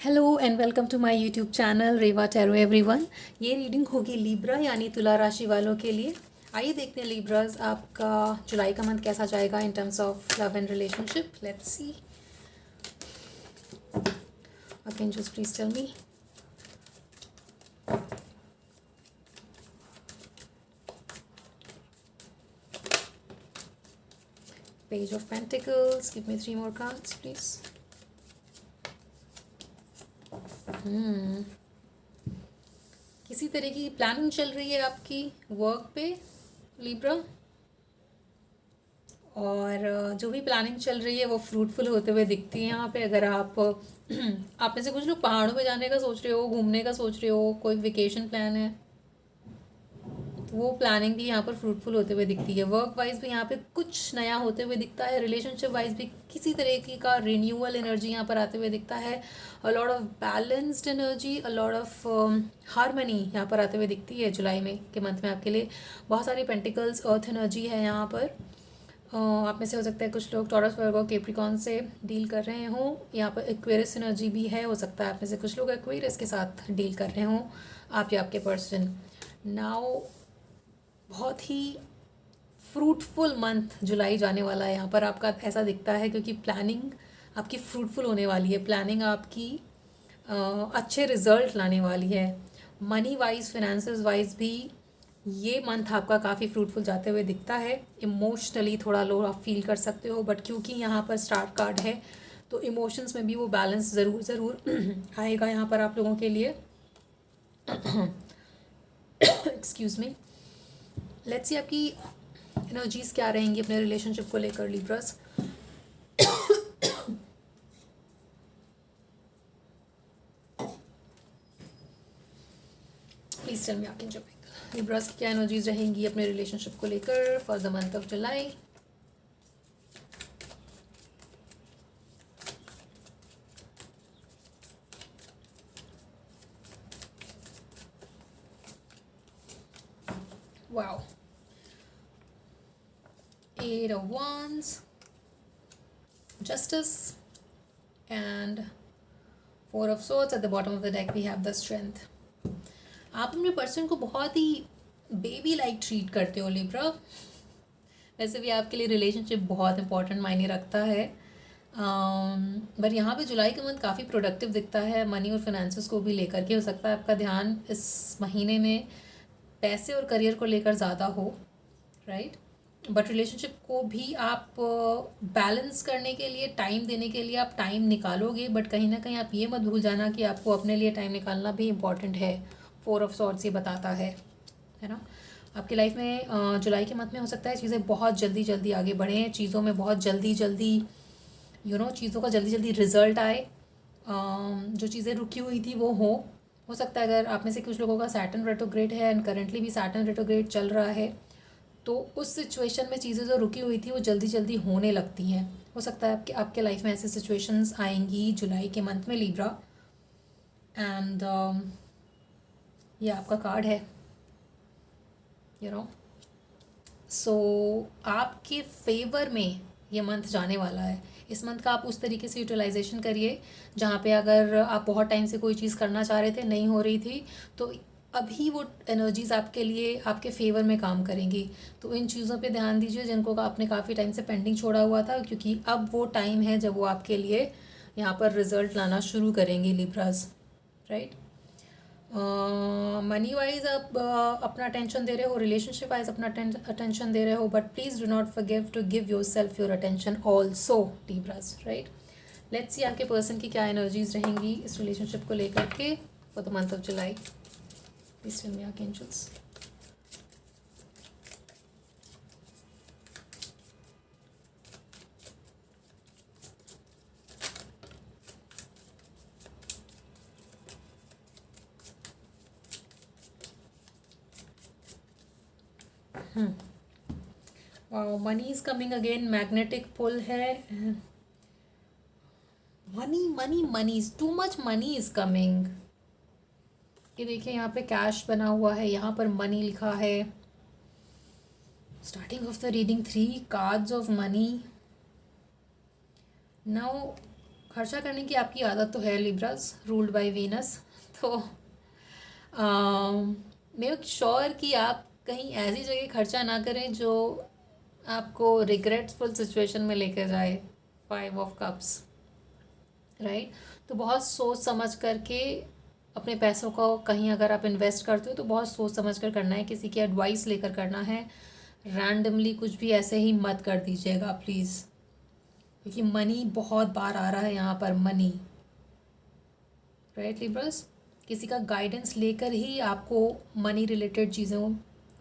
Hello and welcome to my YouTube channel Reva tarot everyone. ये reading होगी Libra यानी तुला राशि वालों के लिए। आइए देखते हैं लीब्राज आपका जुलाई का मंथ कैसा जाएगा in terms of love and relationship. Let's see. Archangels please tell me. Page of pentacles, give me 3 more cards please. किसी तरह की प्लानिंग चल रही है आपकी वर्क पे लीब्रा, और जो भी प्लानिंग चल रही है वो फ्रूटफुल होते हुए दिखती है यहाँ पे। अगर आप आप में से कुछ लोग पहाड़ों पे जाने का सोच रहे हो, घूमने का सोच रहे हो, कोई वेकेशन प्लान है, तो वो प्लानिंग भी यहाँ पर फ्रूटफुल होते हुए दिखती है। वर्क वाइज भी यहाँ पे कुछ नया होते हुए दिखता है। रिलेशनशिप वाइज भी किसी तरह की का रिन्यूअल एनर्जी यहाँ पर आते हुए दिखता है। A lot of balanced energy, a lot of harmony यहाँ पर आते हुए दिखती है जुलाई में के मंथ में आपके लिए। बहुत सारी पेंटिकल्स अर्थ एनर्जी है यहाँ पर। आप में से हो सकता है कुछ लोग टॉरस वर्गो कैप्रिकॉर्न से डील कर रहे हों। यहाँ पर एक्वेरियस एनर्जी भी है, हो सकता है आप में से कुछ लोग एक्वेरियस के साथ डील कर रहे हों, आप या आपके पर्सन। नाउ बहुत ही फ्रूटफुल मंथ जुलाई जाने वाला है यहाँ पर आपका, ऐसा दिखता है, क्योंकि प्लानिंग आपकी फ्रूटफुल होने वाली है। प्लानिंग आपकी अच्छे रिजल्ट लाने वाली है। मनी वाइज, फिनेंसेस वाइज भी ये मंथ आपका काफ़ी फ्रूटफुल जाते हुए दिखता है। इमोशनली थोड़ा लो आप फील कर सकते हो, बट क्योंकि यहाँ पर स्टार कार्ड है तो इमोशंस में भी वो बैलेंस ज़रूर ज़रूर आएगा यहाँ पर आप लोगों के लिए। Excuse me. लेट्स सी आपकी एनर्जीज़ क्या रहेंगी अपने रिलेशनशिप को लेकर Libras. Please tell me archangel Libras की क्या एनर्जीज रहेंगी अपने रिलेशनशिप को लेकर for the month of July. Wow, 8 of Wands, Justice, and 4 of Swords. At the bottom of the deck we have the Strength. आप अपने पर्सन को बहुत ही बेबी लाइक ट्रीट करते हो लिब्रा। वैसे भी आपके लिए रिलेशनशिप बहुत इंपॉर्टेंट मायने रखता है, पर यहाँ पे जुलाई का मंथ काफ़ी प्रोडक्टिव दिखता है। मनी और फाइनेंसेस को भी लेकर के हो सकता है आपका ध्यान इस महीने में पैसे और करियर को लेकर ज़्यादा हो, राइट। बट रिलेशनशिप को भी आप बैलेंस करने के लिए, टाइम देने के लिए आप टाइम निकालोगे, बट कहीं ना कहीं आप ये मत भूल जाना कि आपको अपने लिए टाइम निकालना भी इम्पॉर्टेंट है। 4 ऑफ सॉर्ड्स ये बताता है ना। आपकी लाइफ में जुलाई के मंथ में हो सकता है चीज़ें बहुत जल्दी जल्दी आगे बढ़ें, चीज़ों में बहुत जल्दी जल्दी चीज़ों का जल्दी जल्दी रिजल्ट आए। जो चीज़ें रुकी हुई थी वो हो सकता है अगर आप में से कुछ लोगों का सैटर्न रेट्रोग्रेड है एंड करंटली भी सैटर्न रेट्रोग्रेड चल रहा है, तो उस सिचुएशन में चीज़ें जो रुकी हुई थी वो जल्दी जल्दी होने लगती हैं। हो सकता है आपके लाइफ में ऐसी सिचुएशंस आएंगी जुलाई के मंथ में लिब्रा। एंड ये आपका कार्ड है, सो आपके फेवर में ये मंथ जाने वाला है। इस मंथ का आप उस तरीके से यूटिलाइजेशन करिए जहाँ पे अगर आप बहुत टाइम से कोई चीज़ करना चाह रहे थे, नहीं हो रही थी, तो अभी वो एनर्जीज़ आपके लिए आपके फेवर में काम करेंगी। तो इन चीज़ों पे ध्यान दीजिए जिनको आपने काफ़ी टाइम से पेंडिंग छोड़ा हुआ था, क्योंकि अब वो टाइम है जब वो आपके लिए यहाँ पर रिजल्ट लाना शुरू करेंगे लिब्रास, राइट। मनी वाइज आप अपना अटेंशन दे रहे हो, रिलेशनशिप वाइज अपना अटेंशन दे रहे हो, but please do not forgive to give yourself your attention also Libras, right. Let's see आपके पर्सन की क्या एनर्जीज रहेंगी इस रिलेशनशिप को लेकर के for the month of July. Please tell me archangels. Wow, money is coming again, magnetic pull है। Money money money, too much money is coming. ये देखिए यहाँ पे कैश बना हुआ है, यहाँ पर मनी लिखा है। Starting of the reading 3 cards of money. Now खर्चा करने की आपकी आदत तो है लिब्रास, रूल्ड बाय वीनस। तो मेक श्योर कि आप कहीं ऐसी जगह खर्चा ना करें जो आपको रिग्रेटफुल सिचुएशन में लेकर जाए। 5 ऑफ कप्स, राइट। तो बहुत सोच समझ करके अपने पैसों को कहीं अगर आप इन्वेस्ट करते हो तो बहुत सोच समझ कर करना है, किसी की एडवाइस लेकर करना है। रैंडमली कुछ भी ऐसे ही मत कर दीजिएगा प्लीज़, क्योंकि मनी बहुत बार आ रहा है यहाँ पर, मनी, राइट लिब्रस। किसी का गाइडेंस लेकर ही आपको मनी रिलेटेड चीज़ों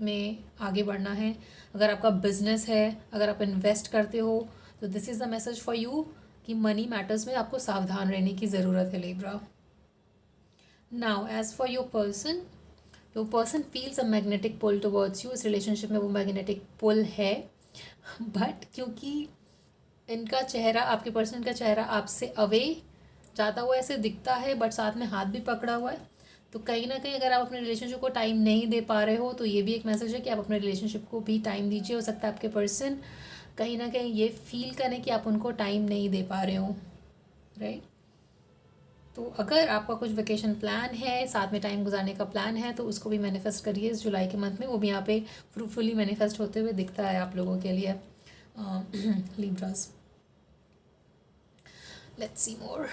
में आगे बढ़ना है। अगर आपका बिजनेस है, अगर आप इन्वेस्ट करते हो, तो this is the message for you कि मनी मैटर्स में आपको सावधान रहने की ज़रूरत है Libra. Now as for your person feels a magnetic pull towards you. इस रिलेशनशिप में वो मैग्नेटिक पुल है, बट क्योंकि इनका चेहरा, आपके पर्सन का चेहरा आपसे अवे जाता हुआ ऐसे दिखता है, बट साथ में हाथ भी पकड़ा हुआ है, तो कहीं ना कहीं अगर आप अपने रिलेशनशिप को टाइम नहीं दे पा रहे हो तो ये भी एक मैसेज है कि आप अपने रिलेशनशिप को भी टाइम दीजिए। हो सकता है आपके पर्सन कहीं ना कहीं ये फील करें कि आप उनको टाइम नहीं दे पा रहे हो, राइट। तो अगर आपका कुछ वेकेशन प्लान है, साथ में टाइम गुजारने का प्लान है, तो उसको भी मैनिफेस्ट करिए इस जुलाई के मंथ में। वो भी यहाँ पे फ्रूटफुली मैनिफेस्ट होते हुए दिखता है आप लोगों के लिए Libras. Let's see more.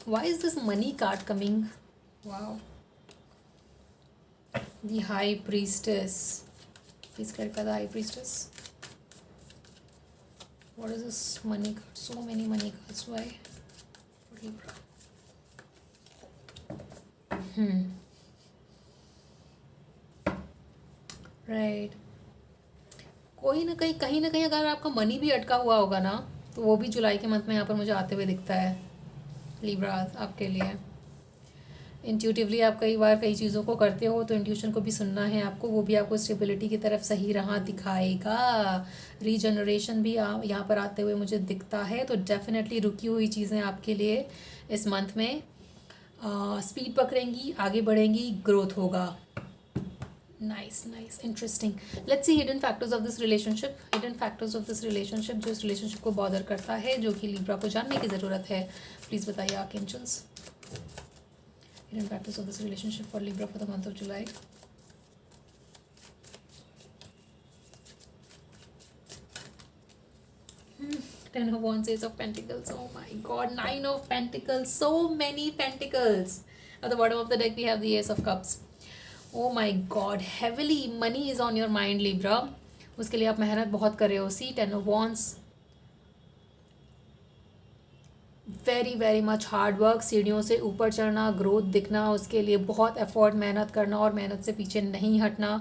Why is this money card coming? Wow. The High Priestess. Please clarify the High Priestess. What is this money card? So many money cards. Why? For Libra. Right. कोई ना कहीं, कहीं ना कहीं अगर आपका money भी अटका हुआ होगा ना, तो वो भी जुलाई के मंथ में यहाँ पर मुझे आते हुए दिखता है लिब्रा आपके लिए। इंट्यूटिवली आप कई बार कई चीज़ों को करते हो, तो इंट्यूशन को भी सुनना है आपको, वो भी आपको स्टेबिलिटी की तरफ सही राह दिखाएगा। रीजनरेशन भी यहाँ पर आते हुए मुझे दिखता है, तो डेफिनेटली रुकी हुई चीज़ें आपके लिए इस मंथ में स्पीड पकड़ेंगी, आगे बढ़ेंगी, ग्रोथ होगा। Nice nice, interesting. Let's see hidden factors of this relationship. Hidden factors of this relationship, जो इस रिलेशनशिप को बॉदर करता है, जो कि लिब्रा को जानने की ज़रूरत है। प्लीज़ बताइए archangels. Hidden factors of this relationship for Libra for the month of July. Ten of Wands, Ace of Pentacles. Oh my God, 9 of Pentacles. So many Pentacles. At the bottom of the deck, we have the Ace of Cups. Oh my God, heavily money is on your mind, Libra. उसके लिए आप मेहनत बहुत कर रहे हो। See, Ten of Wands. Very very much hard work, सीढ़ियों से ऊपर चढ़ना, ग्रोथ दिखना, उसके लिए बहुत एफर्ट, मेहनत करना और मेहनत से पीछे नहीं हटना।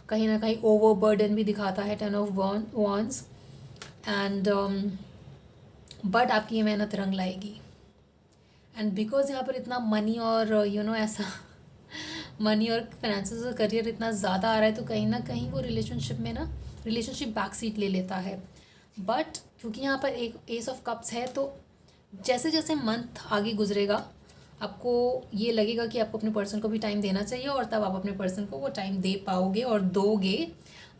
कहीं ना कहीं ओवर बर्डन भी दिखाता है ten of wands. And but आपकी ये मेहनत रंग लाएगी। एंड बिकॉज यहाँ पर इतना मनी और ऐसा मनी और फाइनेंसेस और करियर इतना ज़्यादा आ रहा है, तो कहीं ना कहीं वो रिलेशनशिप बैक सीट ले लेता है। बट क्योंकि यहाँ पर एक एस ऑफ कप्स है, तो जैसे जैसे मंथ आगे गुजरेगा आपको ये लगेगा कि आपको अपने पर्सन को भी टाइम देना चाहिए, और तब आप अपने पर्सन को वो टाइम दे पाओगे और दोगे।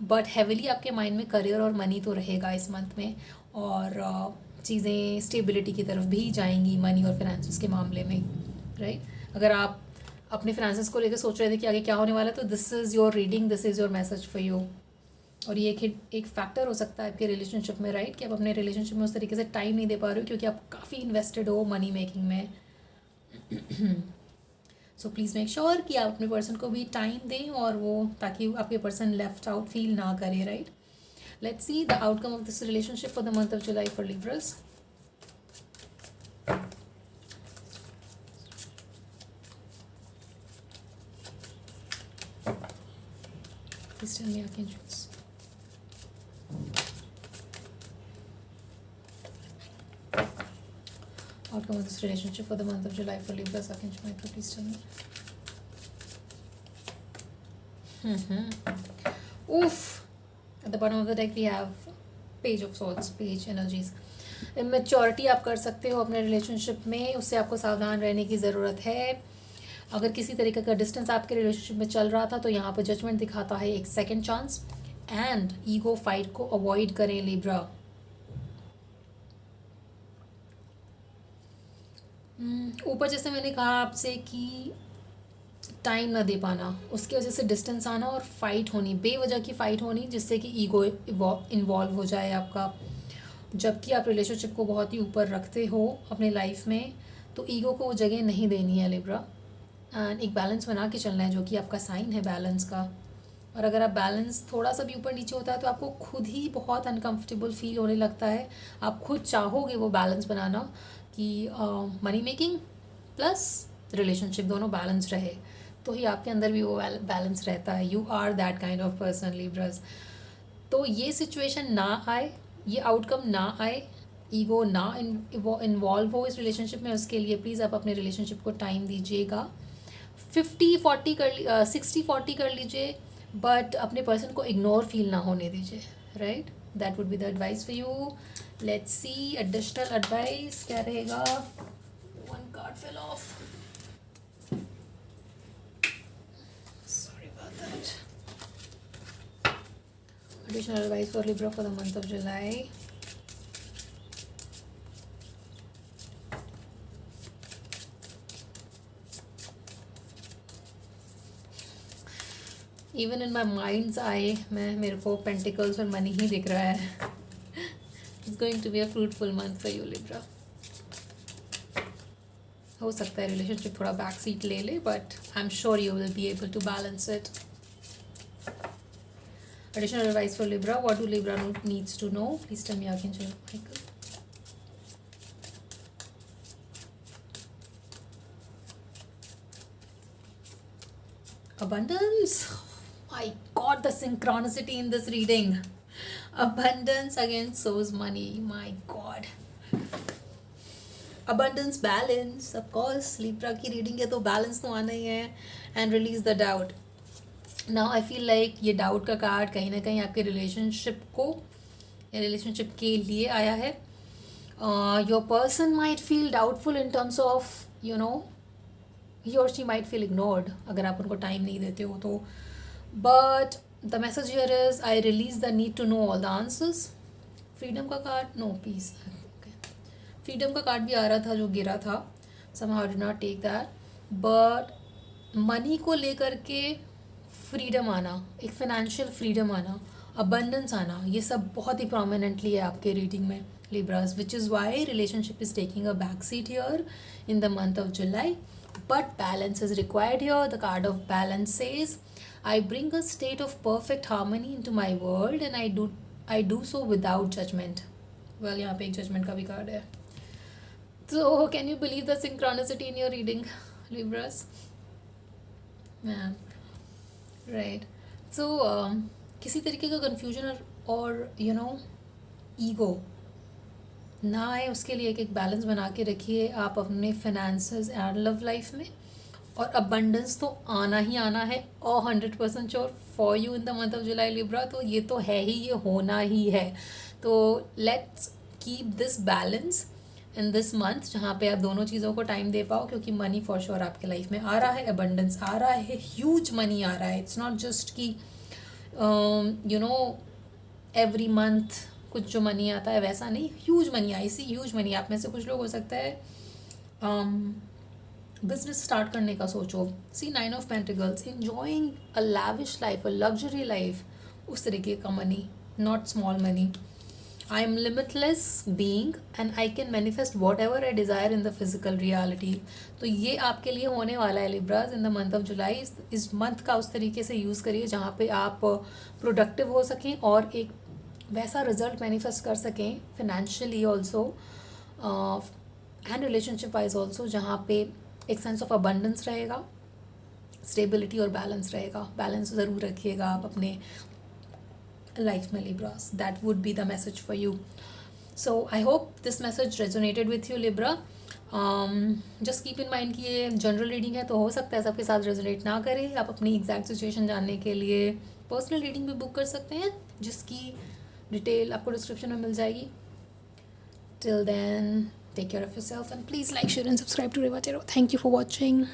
बट हैविली आपके माइंड में करियर और मनी तो रहेगा इस मंथ में, और चीज़ें स्टेबिलिटी की तरफ भी जाएंगी मनी और फाइनेंसेस के मामले में, राइट। अगर आप अपने फाइनेंसेस को लेकर सोच रहे थे कि आगे क्या होने वाला है, तो this is your reading, this is your message for you. और ये एक फैक्टर हो सकता है आपके रिलेशनशिप में, राइट, कि आप अपने रिलेशनशिप में उस तरीके से टाइम नहीं दे पा रहे हो क्योंकि आप काफ़ी इन्वेस्टेड हो मनी मेकिंग में। सो प्लीज़ मेक श्योर कि आप अपने पर्सन को भी टाइम दें, और वो ताकि आपके पर्सन लेफ्ट आउट फील ना करे, right. Let's see the outcome of this relationship for the month of July for Libras. Please tell me archangels. Outcome of this relationship for the month of July for Libra, Archangel Michael, please tell me. Oof. At the bottom of the deck we have Page of Swords, Page energies. Immaturity आप कर सकते हो अपने relationship में, उससे आपको सावधान रहने की ज़रूरत है। अगर किसी तरीके का डिस्टेंस आपके रिलेशनशिप में चल रहा था, तो यहाँ पर जजमेंट दिखाता है एक second chance. And ego fight को अवॉइड करें लिब्रा। ऊपर जैसे मैंने कहा आपसे कि टाइम ना दे पाना, उसकी वजह से डिस्टेंस आना और फाइट होनी, बेवजह की फ़ाइट होनी जिससे कि ईगो इन्वॉल्व हो जाए आपका। जबकि आप रिलेशनशिप को बहुत ही ऊपर रखते हो अपने लाइफ में, तो ईगो को वो जगह नहीं देनी है लिब्रा। एंड एक बैलेंस बना के चलना है, जो कि आपका साइन है बैलेंस का। और अगर आप बैलेंस थोड़ा सा भी ऊपर नीचे होता है तो आपको खुद ही बहुत अनकंफर्टेबल फील होने लगता है। आप खुद चाहोगे वो बैलेंस बनाना कि मनी मेकिंग प्लस रिलेशनशिप दोनों बैलेंस रहे, तो ही आपके अंदर भी वो बैलेंस रहता है। You are that kind of person Libras. तो ये सिचुएशन ना आए, ये आउटकम ना आए, ईगो ना इन्वॉल्व हो इस रिलेशनशिप में, उसके लिए प्लीज़ आप अपने रिलेशनशिप को टाइम दीजिएगा। 50-40 कर 60-40 कर लीजिए, बट अपने पर्सन को इग्नोर फील ना होने दीजिए, right. That would be the advice for you. Let's see additional advice क्या रहेगा। One card fell off, sorry about that. Additional advice for Libra for the month of July. Even in my minds I मेरे को pentacles और money ही दिख रहा है। It's going to be a fruitful month for you Libra. हो सकता है रिलेशनशिप थोड़ा बैक सीट ले ले, but I am sure you will be able to balance it. Additional advice for Libra. What do Libra needs to know? Please tell me, Archangel Michael. Abundance. My God, the synchronicity in this reading. Abundance again shows money. My God. Abundance, balance. Of course, Libra की reading है तो balance तो आना ही है. And release the doubt. Now I feel like ये doubt का card कहीं ना कहीं आपके रिलेशनशिप को या रिलेशनशिप के लिए आया है। Your person might feel doubtful in terms of you know he और शी माइट फील इग्नोर्ड अगर आप उनको टाइम नहीं देते हो तो। But the message here is I release the need to know all the answers. Freedom का card, no peace, freedom का कार्ड भी आ रहा था जो गिरा था, somehow I did not take that, but money को लेकर के फ्रीडम आना, एक फाइनेंशियल फ्रीडम आना, अबंडेंस आना, ये सब बहुत ही प्रोमिनेंटली है आपके रीडिंग में Libras, which is why relationship is taking a back seat here in the month of July. But balance is required here. The card of balance says I bring a state of perfect harmony into my world and I do so without judgement. Well, यहाँ पे एक judgement का भी card है। So, can you believe the synchronicity in your reading, Libras? Man, right. So, किसी तरीके का confusion और ईगो ना आए, उसके लिए एक बैलेंस बना के रखिए आप अपने फाइनेंसेस एंड लव लाइफ में। और अबंडेंस तो आना ही आना है और 100% sure for you in the month of July Libra. तो ये तो है ही, ये होना ही है। तो let's keep this balance in this month, जहाँ पे आप दोनों चीज़ों को टाइम दे पाओ, क्योंकि मनी फॉर श्योर आपके लाइफ में आ रहा है, अबंडेंस आ रहा है, ह्यूज मनी आ रहा है। इट्स नॉट जस्ट कि एवरी मंथ कुछ जो मनी आता है वैसा नहीं, huge money I see, huge money. आप में से कुछ लोग हो सकता है बिजनेस स्टार्ट करने का सोचो, सी 9 of pentacles, enjoying a lavish life, a luxury life, उस तरीके का money, not small money. I am limitless being and I can manifest whatever I desire in the physical reality. तो ये आपके लिए होने वाला है लिब्राज इन द मंथ ऑफ जुलाई। इस मंथ का उस तरीके से यूज़ करिए जहाँ पे आप प्रोडक्टिव हो सकें और एक वैसा रिजल्ट मैनिफेस्ट कर सकें financially also and relationship wise also, जहाँ पे एक सेंस ऑफ अबंडेंस रहेगा, स्टेबिलिटी और बैलेंस रहेगा। बैलेंस ज़रूर रखिएगा आप अपने लाइफ में Libras. That would be the message for you. So I hope this message resonated with you Libra. Just keep in mind कि ये जनरल रीडिंग है, तो हो सकता है सबके साथ रेजोनेट ना करे। आप अपनी एग्जैक्ट सिचुएशन जानने के लिए पर्सनल रीडिंग भी बुक कर सकते हैं, जिसकी डिटेल आपको डिस्क्रिप्शन में मिल जाएगी। Till then, take care of yourself and please like, share and subscribe to Reva Tarot. Thank you for watching.